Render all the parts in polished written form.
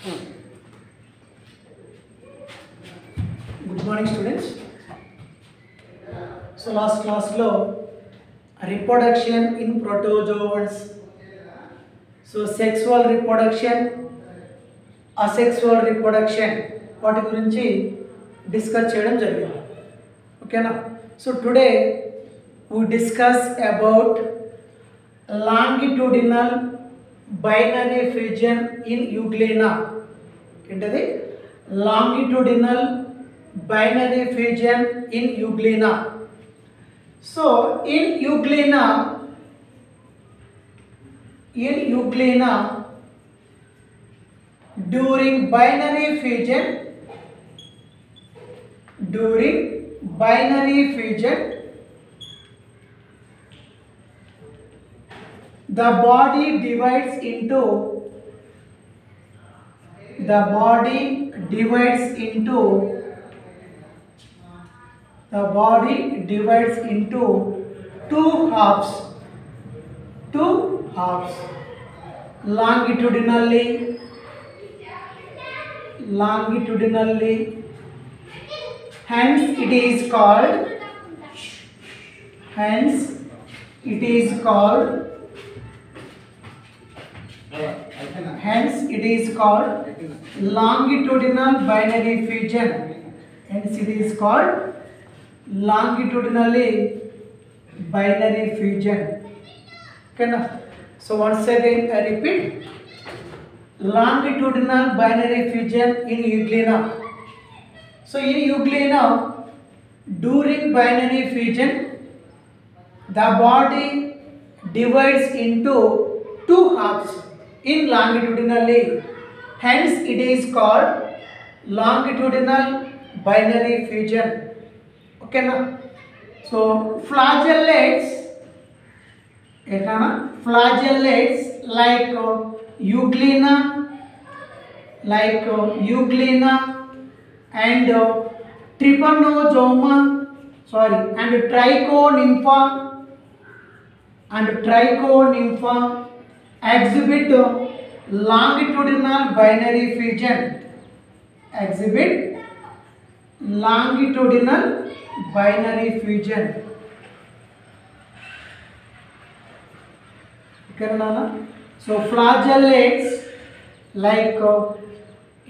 Good morning, students. So last class lo reproduction in protozoans. So sexual reproduction, asexual reproduction వాటి గురించి discuss చేయడం జరిగింది. ఓకేనా? So today we discuss about longitudinal binary fusion in euglena. ఏంటది? Longitudinal binary fusion in euglena. So in euglena during binary fusion the body divides into two halves longitudinally, hence it is called longitudinal binary fusion. Hence it is called longitudinally binary fusion. Okay, now, so once again I repeat, longitudinal binary fusion in euglena. So in euglena, during binary fusion, the body divides into two halves in longitudinally. Hence it is called longitudinal binary fusion. Okay, now, so flagellates like euglena and trypanosoma and trichonympha exhibit longitudinal binary fusion. So flagellates like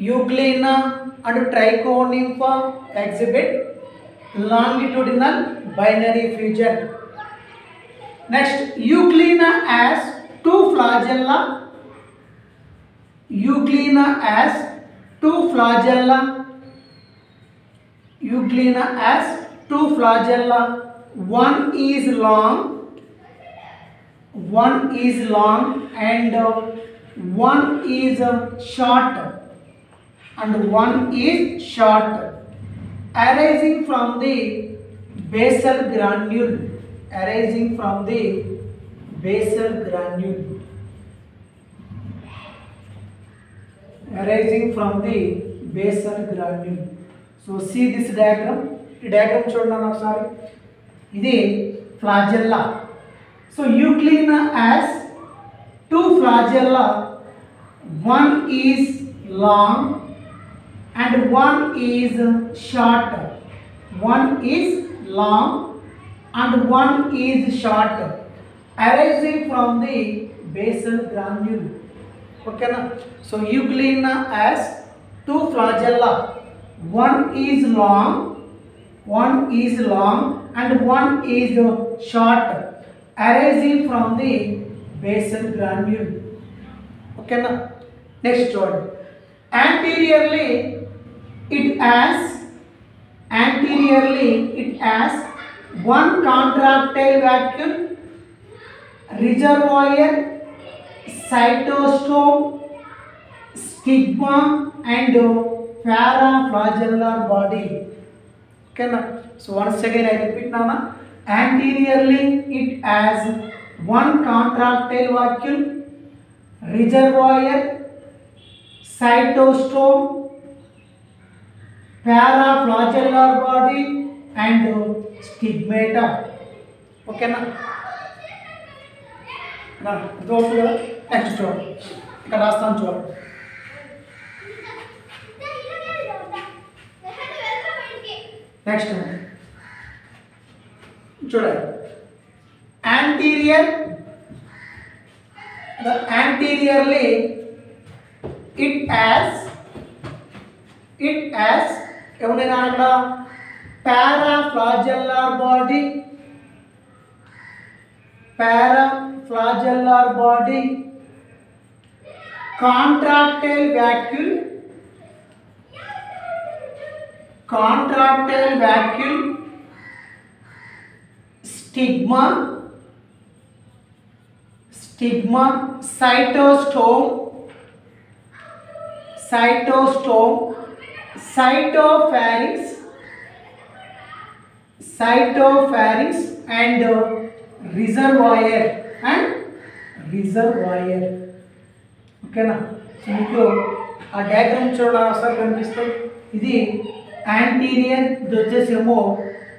euglena and trichonympha exhibit longitudinal binary fusion. Next, euglena has two flagella. One is long and one is short, arising from the basal granule. So see this diagram. The diagram చూడండి ఒకసారి. ఇది flagella. So euglena has two flagella. One is long and one is short. Arising from the basal granule. Okay na? So euglena has two flagella. One is long and one is short, arising from the basal granule. Okay na? Next one. Anteriorly it has one contractile vacuole, reservoir, cytostome, stigma and paraflagellar body. Okay na? So once again I repeat now. Anteriorly it has one contractile vacuole, reservoir, cytostome, paraflagellar body and stigmata. Okay na? Now, next one. ఇక్కడ రాస్తాను చూడండి. Next చూడండి, anteriorly it has ఏమన్నా అక్కడ paraflagellar body, contractile vacuole, stigma, cytostome, cytopharynx and reservoir. ఓకేనా? So మీకు ఆ diagram చూడండి ఒకసారి కనిపిస్తాయి. ఇది యాంటీరియర్, ఇది వచ్చేసేమో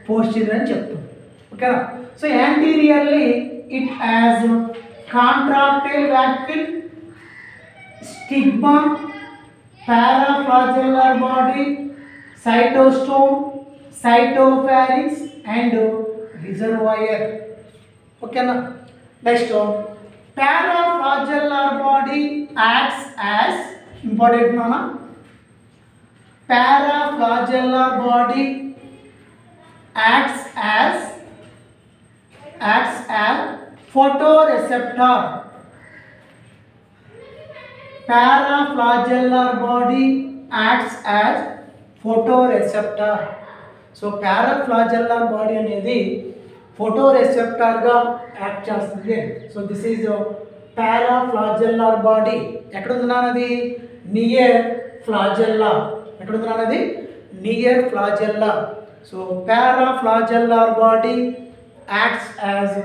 పోస్టీరియర్ అని చెప్తాం. ఓకేనా? So anteriorly it has contractile vacuole, stigma, paraflagellar body, cytostome, cytopharynx and reservoir. ఓకేనా? Next paraflagellar body acts as, important నానా, paraflagellar body acts as photoreceptor. Paraflagellar body acts as photoreceptor. So paraflagellar body అనేది ఫోటోరెసెప్టార్గా act చేస్తుంది. So this is paraflagellar body. ఎక్కడ ఉంది అది? Near flagella. ఎక్కడ ఉంది అది? Near flagella. So paraflagellar body acts as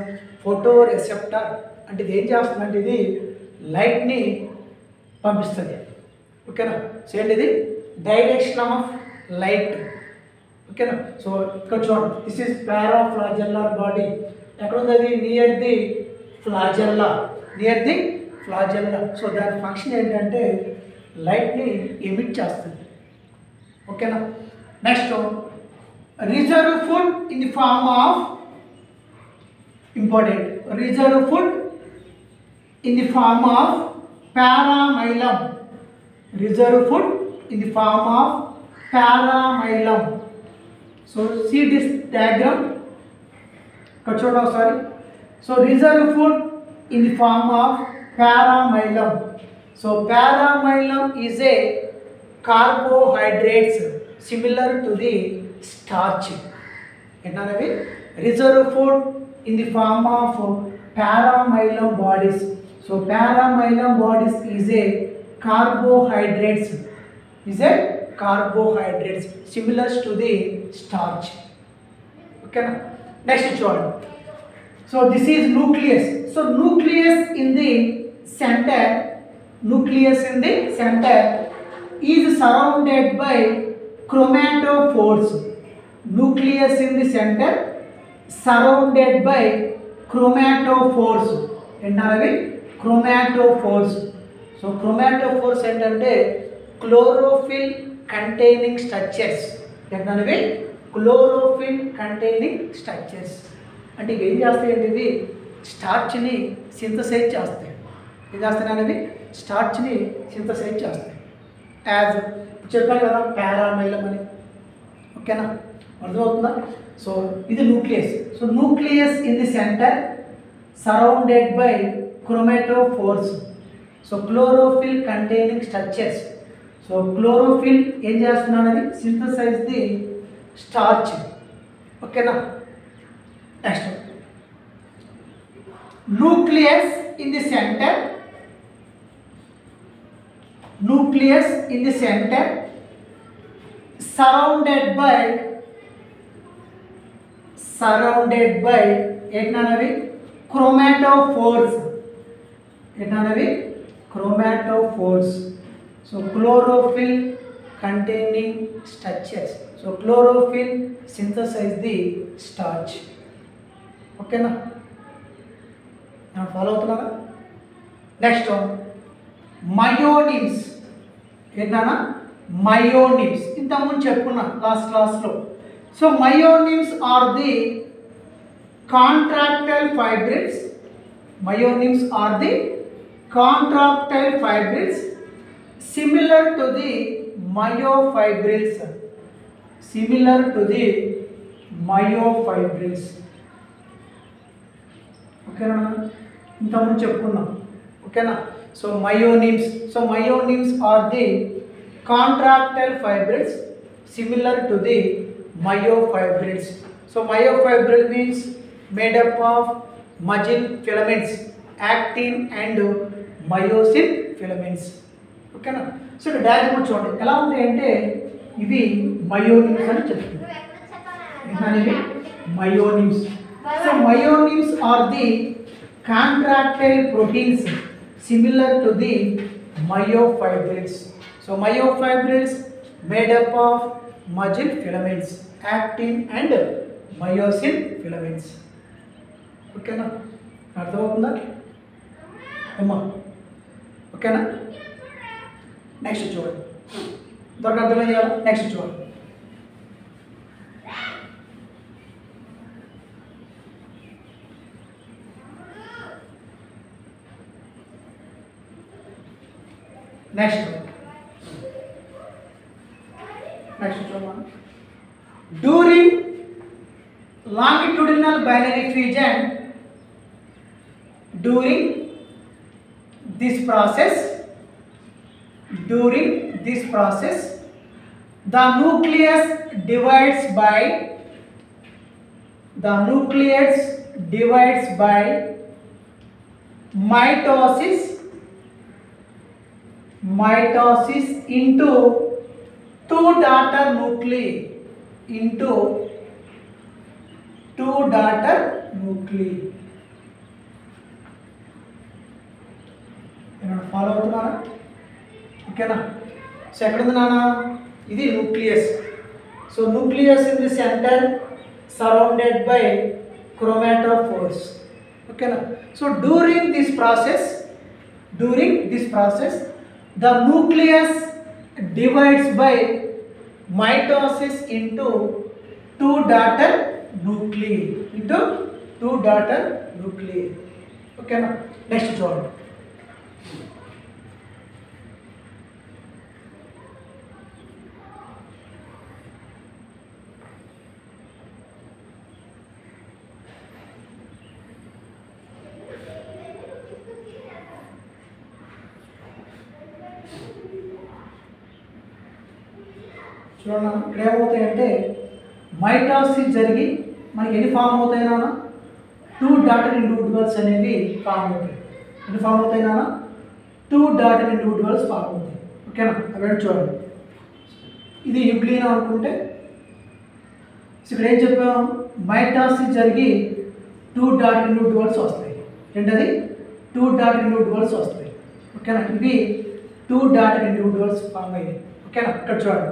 photoreceptor. అంటే ఇది ఏం చేస్తుందంటే ఇది లైట్ని పంపిస్తుంది. ఓకేనా? సో ఏంటి ఇది? Direction of light. ఓకేనా? సో ఇక్కడ చూడండి, దిస్ ఈజ్ paraflagellar body. ఎక్కడ ఉంది అది? Near the flagella. సో దాని ఫంక్షన్ ఏంటంటే లైట్ని ఎమిట్ చేస్తుంది. ఓకేనా? Next reserve food in the form of, important, reserve food in the form of paramylum. Reserve food in the form of paramylum. So see this diagram. Kachoda, sorry. So reserve food in the form of paramylum. So paramylum is a carbohydrates similar to the starch. Ennavi? Reserve food in the form of paramylum bodies. So paramylum bodies is a carbohydrates, similar to the starch. Okay. Next one. So this is nucleus. So nucleus in the center is surrounded by chromatophores. Nucleus in the center surrounded by chromatophores. Ennavi? Chromatophores. So chromatophores ఏంటంటే chlorophyll containing structures. ఏంటంటే chlorophyll containing structures. అంటే ఇవి ఏం చేస్తాయి అంటే ఇవి స్టార్చ్ని synthesise చేస్తాయి. ఏం చేస్తాయి అనేవి? స్టార్చ్ని సింథసైజ్ చేస్తాయి. యాజ్ చెప్పాను కదా పారామైలం అని. ఓకేనా? అర్థమవుతుందా? సో ఇది nucleus. So nucleus in the centre surrounded by chromatophores. So chlorophyll containing structures. So chlorophyll ఏం చేస్తున్నాడు అది? Synthesise the starch. ఓకేనా? Next nucleus in the centre, surrounded by ఏంటన్నవి? chromatophores. chromatophores. So chlorophyll containing structures. So chlorophyll synthesize the starch. Okay na? Now follow అవుతున్నారా? Next one, myonims. ఏంటన్నా? myonims. ఇంతకుముందు చెప్పుకున్నా last క్లాస్లో. So myonemes are the contractile fibrils. Myonemes are the contractile fibrils similar to the myofibrils. Similar to the myofibrils. ఓకేనా, ఇంతకుముందు చెప్పుకున్నాం. ఓకేనా. So myonemes are the contractile fibrils similar to the myofibrils. So myofibril means made up of muscle filaments, actin and myosin filaments. ఓకేనా. So ఇక్కడ diagram చూడండి ఎలా ఉంది అంటే ఇవి మయోనిమ్స్ అని చెప్తుంది. ఇవి myonemes. So myonemes are the contractile proteins similar to the myofibrils. So myofibrils made up of muscle filaments, actin and myosin filaments. ఓకేనా, అర్థమవుతుందా అమ్మా? ఓకేనా. నెక్స్ట్ చూడండి, ఇంతవరకు అర్థమైంది కదా. నెక్స్ట్ చూడండి. నెక్స్ట్ చూడండి. During longitudinal binary fusion, during this process the nucleus divides by mitosis into two daughter nuclei ఏమన్నా ఫాలో అవుతున్నారా? ఓకేనా. సో ఎక్కడ ఉంది నాన్న? ఇది nucleus. So nucleus in the centre surrounded by chromatophores. ఓకేనా. So during this process the nucleus divides by mitosis into two daughter nuclei. ఓకేనా. Next చూడండి. చూడండి, ఇక్కడ ఏమవుతాయంటే మైటాసిస్ జరిగి మనకి ఎన్ని ఫామ్ అవుతాయి నాన్న? టూ డాటర్ ఇండివిజువల్స్ అనేవి ఫామ్ అవుతాయి. ఎన్ని ఫామ్ అవుతాయి నాన్న? టూ డాటర్ ఇండివిజువల్స్ ఫామ్ అవుతాయి. ఓకేనా. అవి చూడండి. ఇది న్యూక్లియన్ అనుకుంటే ఇక్కడ ఏం చెప్పాము? మైటాసిస్ జరిగి టూ డాటర్ ఇండివిజువల్స్ వస్తాయి. ఏంటది? టూ డాటర్ ఇండివిజువల్స్ వస్తాయి. ఓకేనా. ఇవి టూ డాటర్ ఇండివిజువల్స్ ఫామ్ అయ్యాయి. ఓకేనా. ఇక్కడ చూడండి.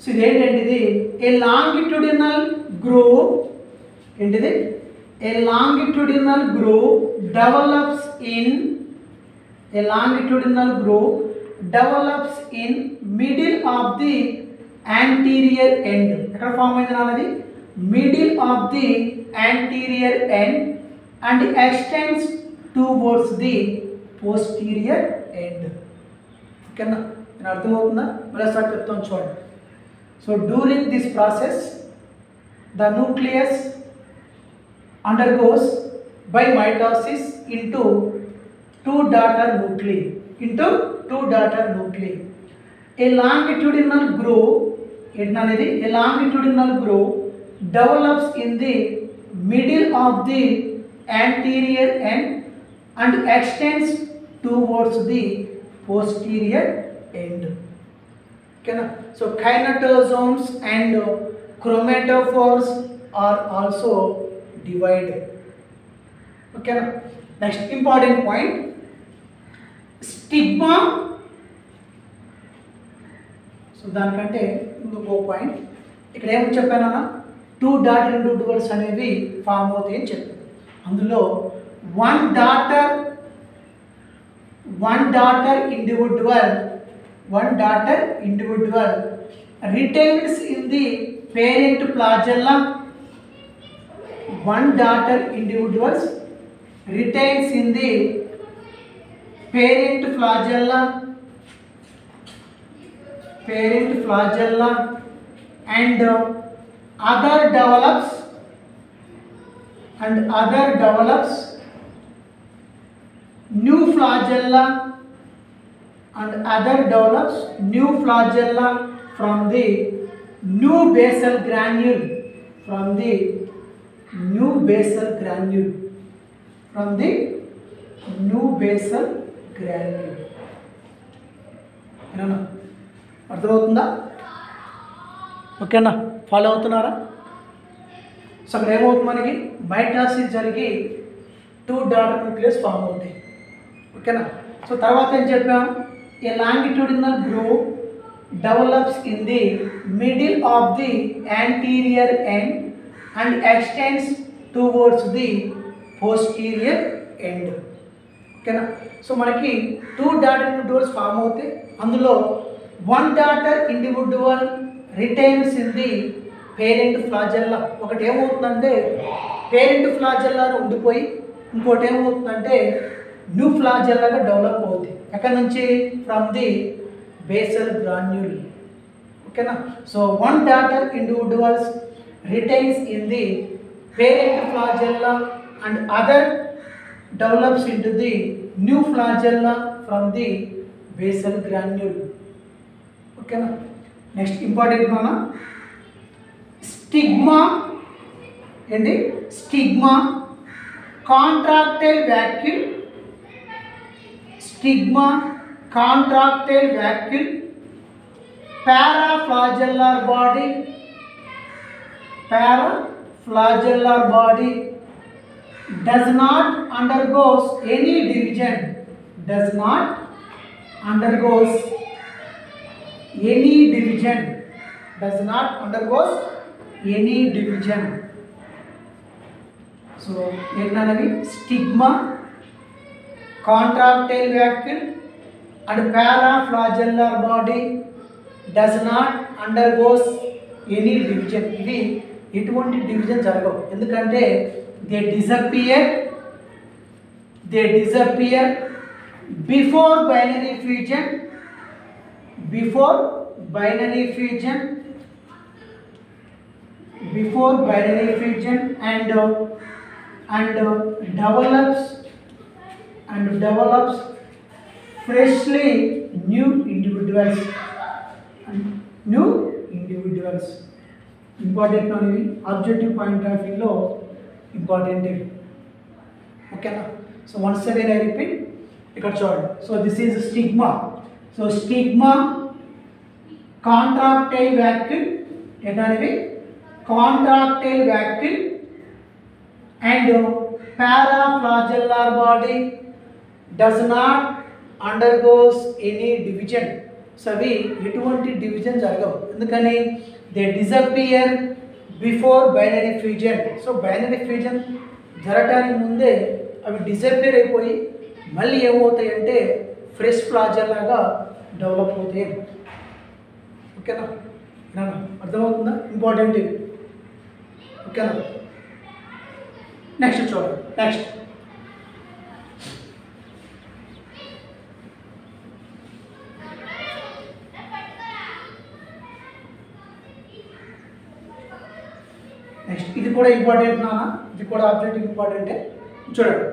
సో ఇదేంటంటే ఇది ఏ లాంగిట్యూడినల్ గ్రూవ్. ఏంటిది? A longitudinal groove develops in middle of the anterior end. ఎక్కడ ఫామ్ అయింది నాన్నది? Middle of the anterior end and extends towards the posterior end. ఓకేనా. నేను అర్థమవుతుందా? మళ్ళీ స్టార్ట్ చెప్తాను చూడండి. So during this process the nucleus undergoes by mitosis into two daughter nuclei. A longitudinal groove develops in the middle of the anterior end and extends towards the posterior end. Okay, so kinetosomes and chromatophores are also divided. Okay, next important point, stigma. So దానికంటే ఇంకొక point ఇక్కడ ఏమని చెప్పానన్నా, two daughter individuals అనేవి form అవుతాయి అని చెప్పాను. అందులో one daughter individual retains in the parent flagella, one daughter individuals retains in the parent flagella and other develops new flagella from the new basal granule ఏనా అర్థమవుతుందా? ఓకేనా, ఫాలో అవుతున్నారా? So అక్కడ ఏమవుతుంది, మనకి మైటాసిస్ జరిగి 2 డాటర్ న్యూక్లియస్ ఫామ్ అవుతాయి. ఓకేనా. సో తర్వాత ఏం చెప్పాం, a longitudinal groove develops in the middle of the anterior end and extends towards the posterior end. ఓకేనా. సో మనకి 2 డాటర్ ఇండివిడ్యువల్స్ ఫామ్ అవుతాయి. అందులో 1 daughter individual retains in the parent flagella. ఒకటి ఏమవుతుందంటే పేరెంట్ ఫ్లాజెల్లా ఉండిపోయి ఇంకోటి ఏమవుతుందంటే న్యూ ఫ్లాజెల్లాగా డెవలప్ అవుతుంది. ఎక్కడి నుంచి? From the basal granule. ఓకేనా. So 1 daughter individuals retains in the parent flagella and other develops into the new flagella from the basal granule. Okay na. Next important mana stigma and stigma, contractile vacuole, paraflagellar body does not undergoes any division, So ఏంటనేవి stigma, contractile vacuole and paraflagellar body does not undergoes any division. ఇవి ఎటువంటి division జరగవు, ఎందుకంటే they disappear before binary fusion and develops freshly new individuals. Important only objective point of view lo important. Okay na. So once again I repeat, ఇక్కడ చూడండి. So this is stigma. So stigma, contractile vacuole, ఏంటనేవి contractile vacuole and paraflagellar body does not undergoes any division. So అవి ఎటువంటి division జరగవు, ఎందుకని they disappear before binary fusion. So binary fusion జరగటానికి ముందే అవి disappear అయిపోయి మళ్ళీ ఏమవుతాయంటే ఫ్రెష్ ఫ్లాజెల్లాగా డెవలప్ అవుతాయి. ఓకేనా, అర్థమవుతుందా? ఇంపార్టెంట్. ఓకేనా. నెక్స్ట్ చూడండి. నెక్స్ట్ ఇది కూడా ఇంపార్టెంట్ నాన్న, ఇది కూడా ఆబ్జెక్టివ్ ఇంపార్టెంటే. చూడండి,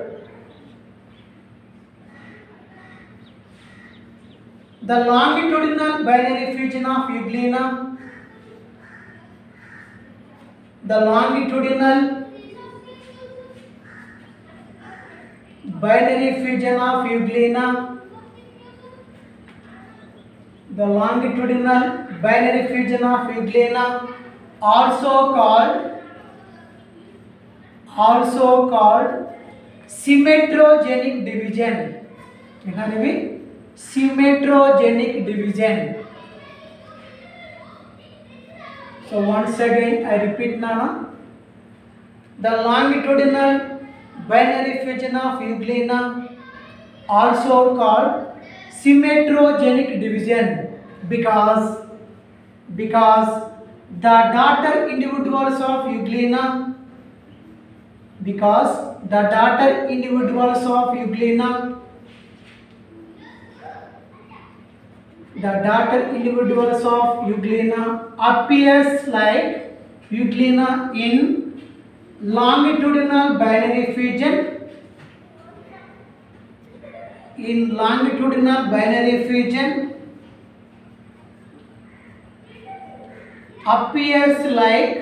the longitudinal binary fusion of euglena, the longitudinal binary fusion of euglena, the longitudinal binary fusion of euglena also called symmetrogenic division. ఏంటనేవి symmetrogenic division. So once again I repeat nana, the longitudinal binary fusion of euglena also called symmetrogenic division because the daughter individuals of Euglena, because the daughter individuals of Euglena, the daughter individuals of Euglena appears like Euglena in longitudinal binary fusion, in longitudinal binary fusion appears like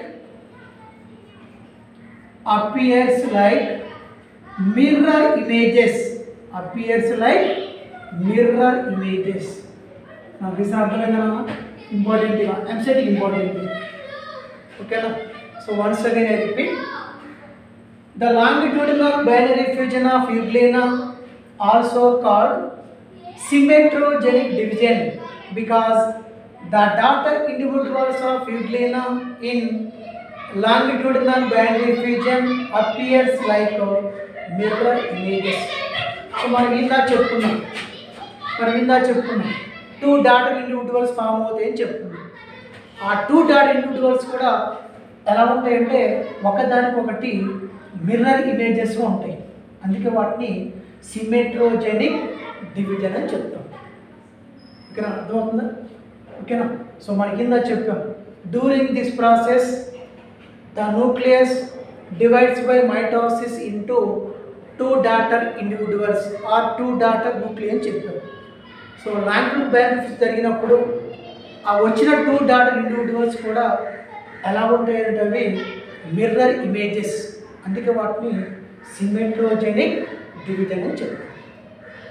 mirror images, appears like mirror images. నాకు reason అర్థమైందా? Important EAMCET important. ఓకేనా? So once again I repeat, the longitudinal binary fusion of Euglena, also called symmetrogenic division, because the daughter individuals of Euglena in longitudinal binary fusion appears like mirror images. So మనం ఇందా చెప్పుకున్నాం two daughter individuals form అవుతాయి అని చెప్పుకున్నాం. ఆ two daughter individuals కూడా ఎలా ఉంటాయంటే ఒకదానికొకటి మిర్రర్ ఇమేజెస్ ఉంటాయి. అందుకే వాటిని సిమెట్రోజెనిక్ డివిజన్ అని చెప్తాం. ఓకేనా? అర్థమవుతుందా? ఓకేనా? సో మన కింద చెప్పాం, during this process the nucleus divides by mitosis into two daughter individuals or two daughter nucleus అని చెప్పాం. సో లాంగ్వేజ్ బెనిఫిట్స్ జరిగినప్పుడు ఆ వచ్చిన టూ డాటర్ ఇండివిజువల్స్ కూడా ఎలా ఉంటాయంటే అవి మిర్రర్ ఇమేజెస్. అందుకే వాటిని సిమెట్రోజెనిక్ డివిజన్ అని చెప్తాం.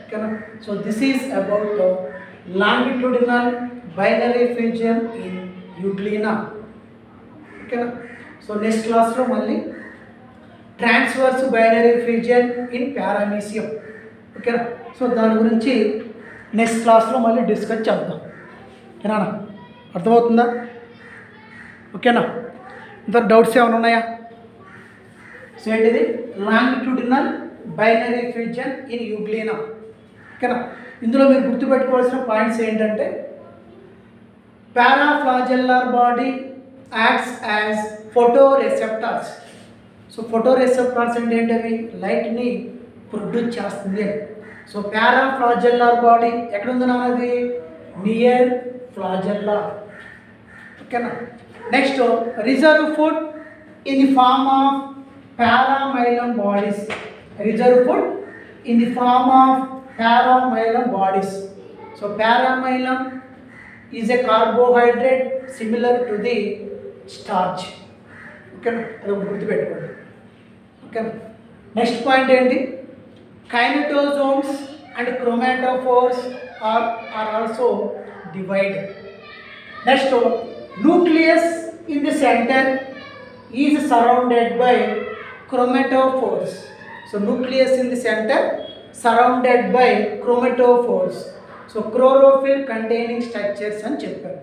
ఓకేనా? So this is about longitudinal binary fusion in Euglena. ఓకేనా? సో నెక్స్ట్ క్లాస్లో మళ్ళీ ట్రాన్స్వర్స్ బైనరీ ఫ్యూజన్ ఇన్ పారామీసియం. ఓకేనా? సో దాని గురించి నెక్స్ట్ క్లాస్లో మళ్ళీ డిస్కస్ చేద్దాం. ఓకేనా? అర్థమవుతుందా? ఓకేనా? ఇంత డౌట్స్ ఏమైనా ఉన్నాయా? సో ఏంటిది longitudinal binary fusion in Euglena. ఓకేనా? ఇందులో మీరు గుర్తుపెట్టుకోవాల్సిన పాయింట్స్ ఏంటంటే paraflagellar body acts as photo receptors. So photo receptors అంటే ఏంటవి? లైట్ని ప్రొడ్యూస్ చేస్తుంది. సో పారాఫ్లాజెల్లార్ బాడీ ఎక్కడ ఉంది నాది? Near flagella. ఓకేనా? Next reserve food in the form of paramylum bodies. Reserve food in the form of paramylum bodies. So paramylum is a carbohydrate similar to the starch. Okay, అది గుర్తుపెట్టుకోండి. Okay, next point ఏంటి? Kinetosomes and chromatophores are also divided. Next nucleus in the centre is surrounded by chromatophores. So nucleus in the centre surrounded by chromatophores. So chlorophyll containing structures అని చెప్పారు.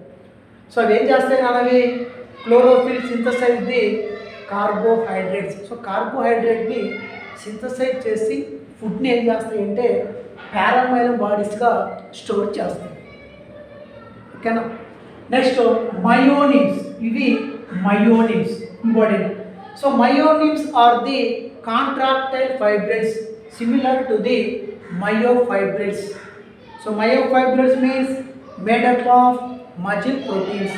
So అవి ఏం చేస్తాయి అవి? Chlorophyll synthesise the carbohydrates. So కార్బోహైడ్రేట్ని synthesise చేసి ఫుడ్ని ఏం చేస్తాయి అంటే పారామైలం బాడీస్గా స్టోర్ చేస్తాయి. ఓకేనా? Next myonemes. ఇవి myonemes important. So myonemes are the contractile fibrils similar to the myofibrils. So myofibrils means made up of muscle proteins,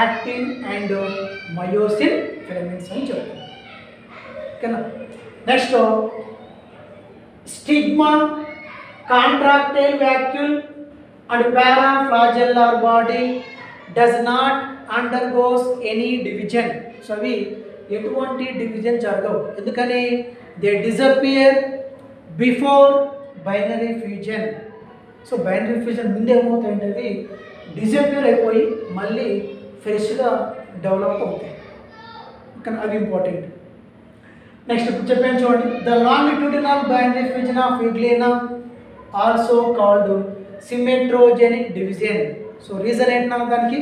actin and myosin filaments అని చెప్తాం. ఓకేనా? Next stigma, contractile vacuole and paraflagellar body does not undergoes any division. So అవి ఎటువంటి division జరగవు. ఎందుకని? They disappear before binary fusion. So binary fusion ముందు ఏమవుతాయంటే అవి డిజపియర్ అయిపోయి మళ్ళీ ఫ్రెష్గా డెవలప్ అవుతాయి. కానీ అవి ఇంపార్టెంట్. నెక్స్ట్ ఇప్పుడు చెప్పాను చూడండి, the longitudinal binary fusion of Euglena also called symmetrogenic division. So reason ఏంటన్నా దానికి?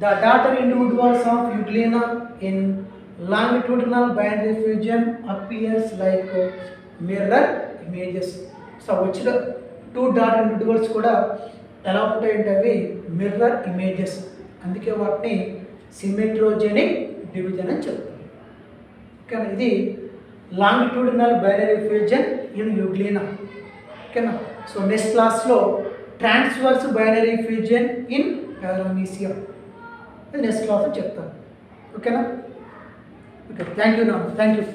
The daughter individuals of Euglena in longitudinal binary fusion appears like mirror images. So వచ్చిన టూ డాట్ ఇండివిజువల్స్ కూడా ఎలా ఉంటాయంటే అవి మిర్రర్ ఇమేజెస్. అందుకే వాటిని సిమెట్రోజెనిక్ division అని చెప్తాం. ఓకేనా, ఇది longitudinal binary fusion in euglena. ఓకేనా, సో నెక్స్ట్ క్లాస్లో transverse binary fusion in పారామీసియం next క్లాస్లో చెప్తాను. ఓకేనా, ఓకే, థ్యాంక్ యూ.